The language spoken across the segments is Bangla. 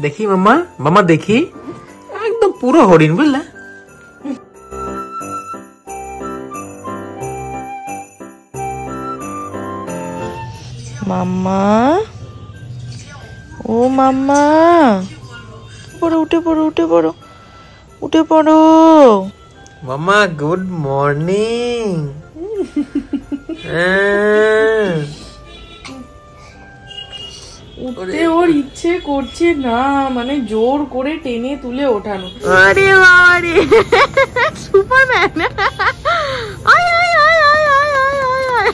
দেখি মামা, মামা দেখি, একদম পুরো হরিণ বুঝলে। মাম্মা, ও মাম্মা, পড়ো, উঠে পড়ো, উঠে পড়ো, উঠে পড়ো। মামা গুড মর্নিং। উঠতে ওর ইচ্ছে করছে না, মানে জোর করে টেনে তুলে ওঠানো। আরে বাবারে, সুপারম্যান। আয় আয় আয় আয় আয় আয় আয়।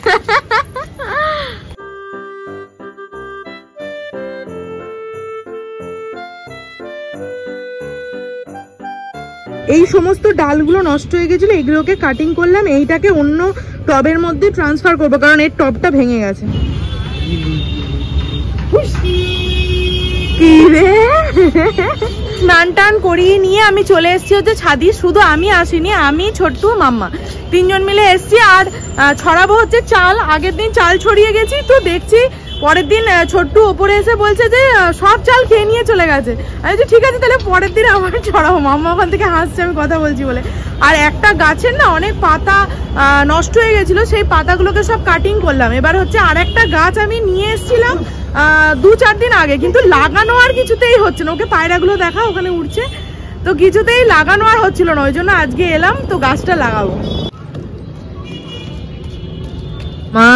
এই সমস্ত ডালগুলো নষ্ট হয়ে গেছিল, এগুলোকে কাটিং করলাম, এইটাকে অন্য টবের মধ্যে ট্রান্সফার করবো, কারণ এর টবটা ভেঙে গেছে। কি রে, স্নান টান করিয়ে নিয়ে আমি চলে এসেছি হচ্ছে ছাদি। শুধু আমি আসিনি, আমি ছোট্টু মাম্মা তিনজন মিলে এসছি। আর ছড়াবো হচ্ছে চাল। আগের দিন চাল ছড়িয়ে গেছি, তো দেখছি পরের দিন ছোট্টু ওপরে এসে বলছে যে সব চাল খেয়ে নিয়ে চলে গেছে। আমি বলছি ঠিক আছে, তাহলে পরের দিন আমার ছড়াবো। মাম্মা ওখান থেকে হাসছে আমি কথা বলছি বলে। আর একটা গাছের না অনেক পাতা নষ্ট হয়ে গেছিল, সেই পাতাগুলোকে সব কাটিং করলাম। এবার হচ্ছে আর একটা গাছ আমি নিয়ে এসেছিলাম 2-4 দিন আগে, কিন্তু লাগানো আর কিছুতেই হচ্ছে না। ওকে পায়রাগুলো দেখা ওখানে উঠছে, তো কিছুতেই লাগানো আর হচ্ছিল না। ওই জন্য আজকে এলাম, তো গাছটা লাগাবো। মা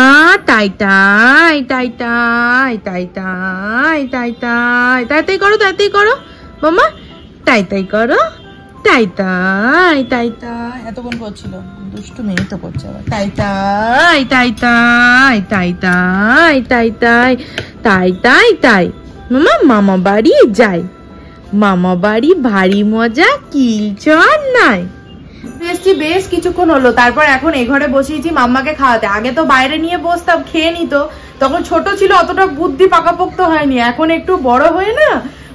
টাই টাই টাই টাই টাই টাই টাই টাই টাই টাই করো, টাই টাই করো মাম্মা, টাই টাই করো, টাই টাই টাই টাই। এতক্ষণ করছিল, দুষ্টু মেয়ে তো করছে আবার। টাই টাই টাই টাই টাই টাই টাই টাই টাই টাই টাই। মামা মামা বাড়ি যাই, মামা বাড়ি ভারী মজা, কিলচর নাই। এসছি বেশ কিছুক্ষণ হলো, তারপর এখন এ ঘরে বসিয়েছি মাম্মাকে খাওয়াতে। আগে তো বাইরে নিয়ে বসতাম, খেয়ে নিত, তখন ছোট ছিল, অতটা বুদ্ধি পাকাপোক্ত হয়নি। এখন একটু বড় হয়ে না,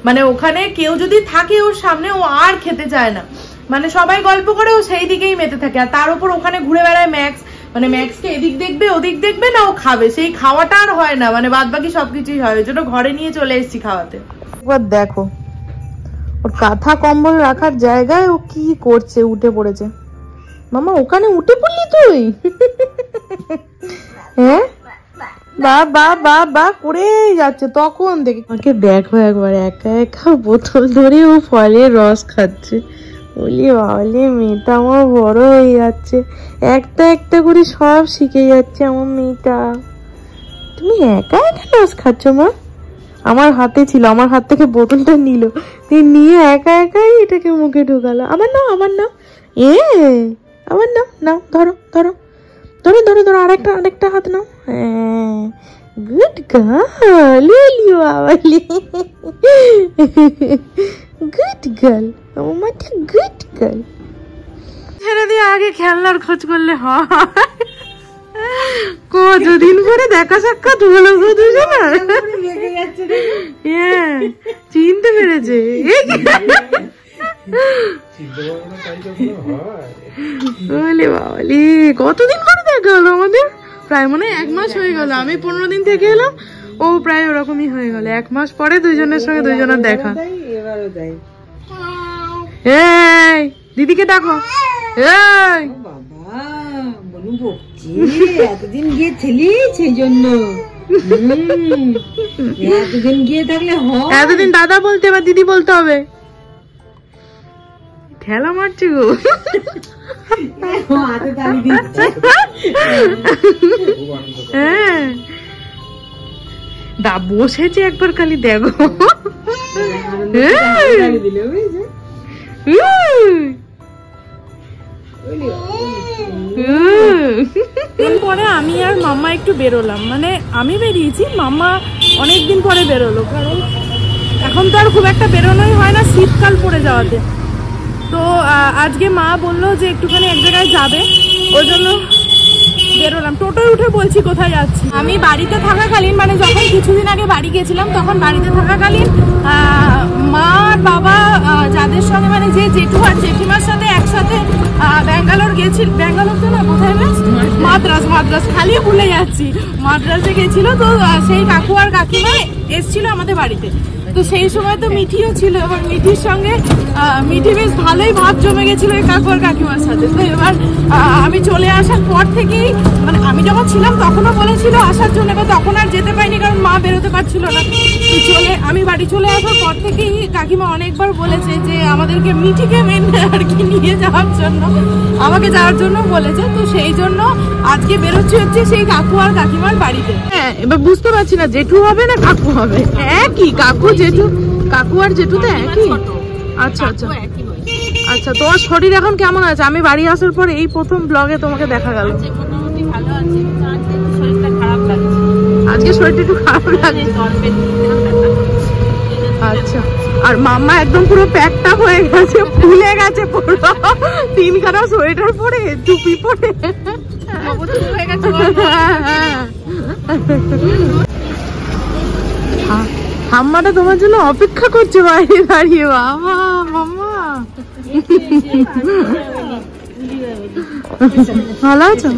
মানে ওখানে কেউ যদি থাকে ওর সামনে, ও আর খেতে চায় না। মানে সবাই গল্প করে, ও সেই দিকেই মেতে থাকে। আর তার উপর ওখানে ঘুরে বেড়ায় ম্যাক্স, মানে ম্যাক্সকে এদিক দেখবে ওদিক দেখবে না, ও খাবে, সেই খাওয়াটা আর হয় না, মানে বাদ বাকি সবকিছুই হয়। ওই জন্য ঘরে নিয়ে চলে এসেছি খাওয়াতে। একবার দেখো ওর কাঁথা কম্বল রাখার জায়গায় ও কি করছে, উঠে পড়েছে। মামা ওখানে উঠে পড়লি তুই? হ্যাঁ, বা বা বা বা করে যাচ্ছে তখন দেখে। আমাকে দেখো একবার, একা একা বোতল ধরে ও ফলের রস খাচ্ছে। বলি বাবলে, মেয়েটা আমার বড় হয়ে যাচ্ছে, একটা একটা করে সব শিখে যাচ্ছে আমার মেয়েটা। তুমি একা একা রস খাচ্ছ মা? আমার হাতে ছিল, আমার হাত থেকে বোতলটা নিল, নিয়ে একা একাই এটাকে মুখে ঢোকালো। আমার নাও, আমার নাও, আমার নাও, নাও, ধরো ধরো ধরো ধরো ধরো, আরেকটা আরেকটা হাত নাও। হ্যাঁ, গুড গার্ল, গুড গার্ল, আমার মাটা গুড গার্ল। ছেড়ে দিয়ে আগে খেলনার খোঁজ করলে হয়। কতদিন পরে দেখা সাক্ষাৎ হলো গো দুজনের। চিনতে পেরেছে, কতদিন পরে দেখা হলো আমাদের, প্রায় মনে হয় 1 মাস হয়ে গেল। আমি 15 দিন থেকে এলাম, ও প্রায় ওরকমই হয়ে গেল। 1 মাস পরে দুজনের সঙ্গে দুজনের দেখা। এই দিদিকে ডাকো। এই এতদিন গিয়েছিলি সেই জন্য, এতদিন গিয়ে থাকলে এতদিন দাদা বলতে এবার দিদি বলতে হবে। ঠেলা মারছি গো, হাতে তালি দিচ্ছে। হ্যাঁ দা বসেছে একবার খালি দেখো। পরে আমি আর মাম্মা একটু বেরোলাম, মানে আমি বেরিয়েছি, মাম্মা অনেকদিন পরে বেরোলো, কারণ এখন তো আর খুব একটা বেরোনোই হয় না শীতকাল পড়ে যাওয়াতে। তো আজকে মা বললো যে একটুখানি এক জায়গায় যাবে, ওই জন্য বেরোলাম। টোটোয় উঠে বলছি কোথায় যাচ্ছি। আমি বাড়িতে থাকাকালীন, মানে যখন কিছুদিন আগে বাড়ি গেছিলাম, তখন বাড়িতে থাকাকালীন মা আর বাবা যাদের সঙ্গে, মানে যে জেঠু আর জেঠিমার সাথে একসাথে ব্যাঙ্গালোর গেছিল, ব্যাঙ্গালোর তো না, কোথায় মাদ্রাস, মাদ্রাস খালি ভুলে যাচ্ছি, মাদ্রাসে গেছিল। তো সেই কাকু আর কাকিমা এসছিল আমাদের বাড়িতে। তো সেই সময় তো মিঠিও ছিল, এবার মিঠির সঙ্গে মিঠি বেশ ভালোই ভাব জমে গেছিল ওই কাকু আর কাকিমার সাথে। তো এবার আমি চলে আসার পর থেকেই, মানে আমি যখন ছিলাম তখনও বলেছিল আসার জন্য, এবার তখন আর যেতে পারিনি কারণ মা বেরোতে পারছিল না। আমি বাড়ি চলে আসার পর থেকেই কাকিমা অনেকবার বলেছে যে আমাদেরকে মিঠিকে মেন আর কি নিয়ে যাওয়ার জন্য, আমাকে যাওয়ার জন্য বলেছে। তো সেই জন্য আজকে বেরোচ্ছি হচ্ছে সেই কাকু আর কাকিমার বাড়িতে। হ্যাঁ, এবার বুঝতে পারছি না জেঠু হবে না কাকু হবে। একই কাকু জেঠু, কাকু আর জেঠু তো একই। আচ্ছা আচ্ছা আচ্ছা, তোমার শরীর এখন কেমন আছে? আমি বাড়ি আসার পর এই প্রথম ব্লগে তোমাকে দেখা গেল। আজকে শরীরটা একটু খারাপ লাগছে। আচ্ছা, আর মাম্মা একদম পুরো প্যাকটা হয়ে গেছে, ফুলে গেছে পুরো, 3খানা সোয়েটার পরে টুপি পরে হাম্মাটা তোমার জন্য অপেক্ষা করছে বাইরে দাঁড়িয়ে। বাবা মাম্মা ভালো আছো?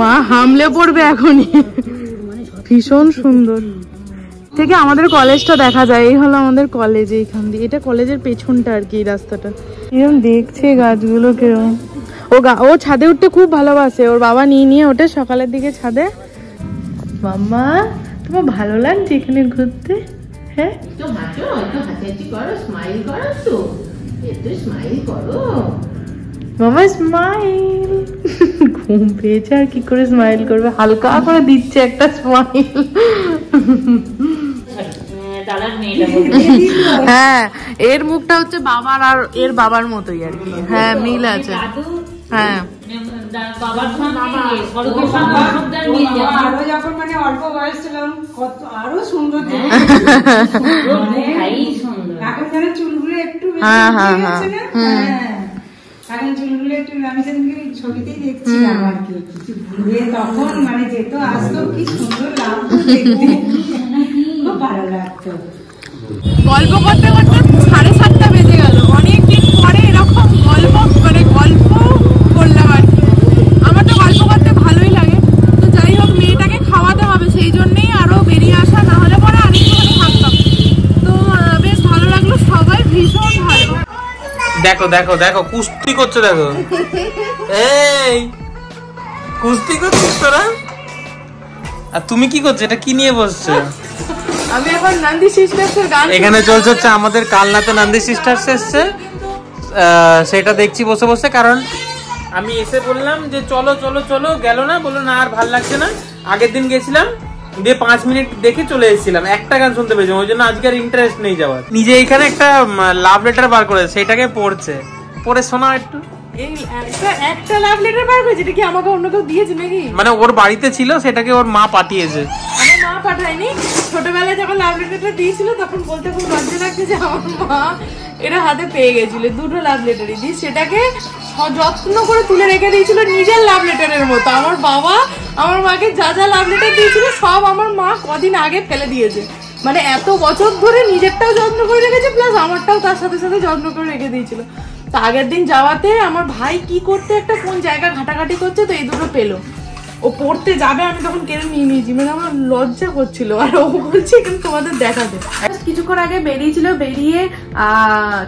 মা হামলে পড়বে এখনই। ভীষণ সুন্দর থেকে আমাদের কলেজটা দেখা যায়। এই হলো আমাদের কলেজ, এইখান দিয়ে, এটা কলেজের পেছনটা আর কি রাস্তাটা। এরকম দেখছে গাছগুলো কেরম। ও ছাদে উঠতে খুব ভালোবাসে, ওর বাবা নিয়ে ওঠে সকালের দিকে ছাদে। মাম্মা তোমার ভালো লাগছে এখানে ঘুরতে? হ্যাঁ, মামা স্মাইল। ঘুম পেয়েছে আর কি করে স্মাইল করবে, হালকা করে দিচ্ছে একটা স্মাইল। হ্যাঁ, এর মুখটা হচ্ছে বাবার আর এর বাবার মতোই আর কি। হ্যাঁ, মিল আছে। হ্যাঁ, অল্প বয়স ছিলাম আরো সুন্দর, এখন যেন চুলগুলো একটু এখন চুলগুলো একটু, আমি সেদিনকে ছবিতেই দেখছিলাম আর কি, তখন মানে যেত আসতো কি সুন্দর লাগতো দেখতে, খুব ভালো লাগতো। গল্প করতে করতে 7:30 বেজে গেল। অনেকদিন পরে এরকম গল্প করলাম আর কি। আমার তো গল্প করতে ভালোই লাগে। তো যাই হোক, মেয়েটাকে খাওয়াতে হবে, সেই জন্যই আরো বেরিয়ে আসা, না হলে পরে আরেকটুখানি থাকতাম। তো বেশ ভালো লাগলো, সবাই ভীষণ ভালো। দেখো দেখো দেখো কুস্তি করছে, দেখো এই কুস্তি করছিস তোরা। আর তুমি কি করছো? এটা কি নিয়ে বসছো? আমি এখন নন্দী সিস্টার্সের গান এখানে চলছে হচ্ছে আমাদের কালনাতে নন্দী সিস্টার্স এসছে, সেটা দেখছি বসে বসে। কারণ আমি এসে বললাম যে চলো চলো চলো, গেল না, বললো না আর ভাল লাগছে না। আগের দিন গেছিলাম, দিয়ে 5 মিনিট দেখে চলে এসেছিলাম, একটা গান শুনতে পেয়েছি, ওই জন্য আজকে আর ইন্টারেস্ট নেই যাওয়ার। নিজে এখানে একটা লাভ লেটার বার করে সেটাকে পড়ে শোনা একটু। একটা লাভ লেটার বার করেছে, এটা কি আমাকে অন্য কেউ দিয়েছে নাকি? মানে ওর বাড়িতে ছিল, সেটাকে ওর মা পাঠিয়েছে। আমার মা পাঠায়নি, ছোটবেলায় যখন লাভ লেটারটা দিয়েছিল তখন বলতে খুব লজ্জা লাগছে যে আমার মা এটা হাতে পেয়ে গেছিল, 2টো লাভ লেটারই দিয়ে সেটাকে যত্ন করে তুলে রেখে দিয়েছিল নিজের লাভ লেটারের মতো। আমার বাবা আমার মাকে যা যা লাভ লেটার দিয়েছিল সব আমার মা কদিন আগে ফেলে দিয়েছে। মানে এত বছর ধরে নিজেরটাও যত্ন করে রেখেছে, প্লাস আমারটাও তার সাথে সাথে যত্ন করে রেখে দিয়েছিল। তো আগের দিন যাওয়াতে আমার ভাই কি করতে একটা কোন জায়গা ঘাটাঘাটি করছে, তো এই দুটো পেলো। ও পড়তে যাবে, আমি তখন কেড়ে নিয়ে নিয়েছি, মানে আমার লজ্জা করছিল। আর ও বলছে কিন্তু তোমাদের দেখাতে। কিছুক্ষণ আগে বেরিয়েছিল, বেরিয়ে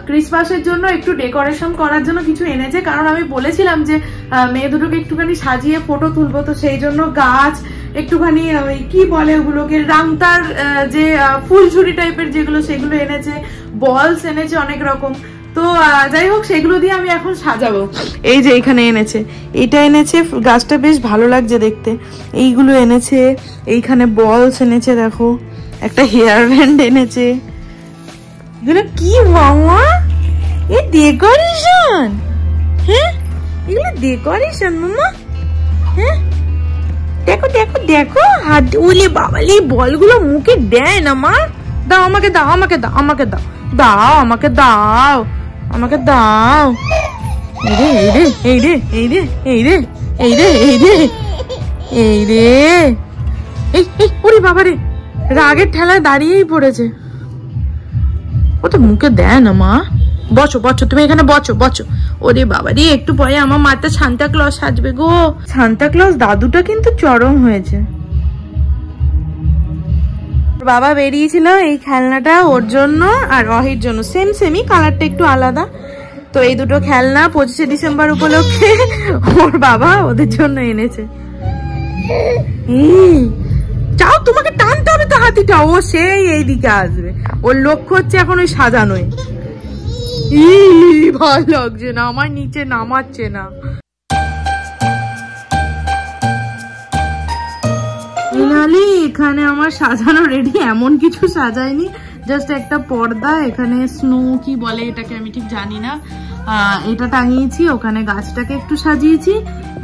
ক্রিসমাসের জন্য একটু ডেকোরেশন করার জন্য কিছু এনেছে। কারণ আমি বলেছিলাম যে মেয়ে দুটোকে একটুখানি সাজিয়ে ফটো তুলবো, তো সেই জন্য গাছ একটুখানি কি বলে ওগুলোকে, রাংতার যে ফুলঝুরি টাইপের যেগুলো, সেগুলো এনেছে, বলস এনেছে অনেক রকম। তো যাই হোক, সেগুলো দিয়ে আমি এখন সাজাবো। এই যে এখানে এনেছে, এটা এনেছে, গাছটা বেশ ভালো লাগছে দেখতে। এইগুলো এনেছে, এইখানে বলস এনেছে, দেখো একটা হেয়ার ব্যান্ড এনেছে। এগুলো কি মামা? এ ডেকোরেশন? হ্যাঁ, এগুলো ডেকোরেশন মামা? হ্যাঁ, দেখো দেখো দেখো, হাত উলে বাবালি বলগুলো মুখে দেয় না মা। দাও আমাকে, দাও আমাকে, দাও আমাকে, দাও দাও আমাকে, দাও আমাকে, দাও। এই রে এই রে এই রে এই রে এই রে এই রে এই রে এই এই, ওরে বাবা রে, রাগের ঠেলায় দাঁড়িয়েই পড়েছে। ও তো মুখে দেয় না মা। বসো বসো, তুমি এখানে বসো বসো, ওরে বাবা রে, একটু পরে আমার মাথা সান্তা ক্লজ সাজবে গো। সান্তা ক্লজ দাদুটা কিন্তু চরম হয়েছে। বাবা বেরিয়েছিল এই খেলনাটা ওর জন্য আর অহির জন্য, সেম সেমই, কালারটা একটু আলাদা। তো এই দুটো খেলনা 25শে ডিসেম্বর উপলক্ষে ওর বাবা ওদের জন্য এনেছে। চাও তোমাকে টানতে হবে তো হাতিটা, ও সেই এইদিকে আসবে, ওর লক্ষ্য হচ্ছে এখন ওই সাজানোই। ভালো লাগছে না, আমার নিচে নামাচ্ছে না। এখানে আমার সাজানো রেডি, এমন কিছু সাজাইনি, জাস্ট একটা পর্দা, এখানে স্নো কি বলে এটাকে আমি ঠিক জানি না, এটা টাঙিয়েছি, ওখানে গাছটাকে একটু সাজিয়েছি,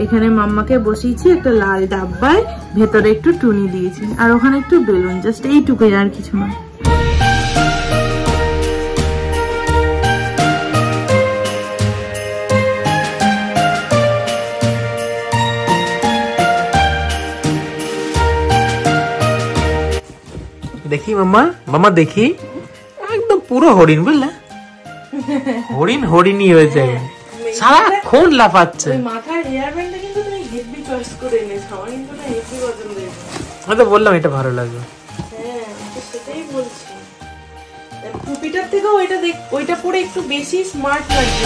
এখানে মাম্মাকে বসিয়েছি একটা লাল ডাব্বায়, ভেতরে একটু টুনি দিয়েছি, আর ওখানে একটু বেলুন, জাস্ট এইটুকুই, আর কিছু না। দেখি মাম্মা, মাম্মা দেখি, একদম পুরো হরিণ, বুঝলে, হরিণ হরিণই হয়েছে, সারাক্ষণ লাফাচ্ছে। মাথার হেয়ার ব্যান্ডটা কিন্তু তুমি হেভি চয়েস করে এনেছো, আমার কিন্তু না হেভি পছন্দ হয়েছে। আমি তো বললাম এটা ভালো লাগবে। হ্যাঁ, তো সেটাই বলছি, টুপিটার থেকেও ওইটা পরে একটু বেশি স্মার্ট লাগছে।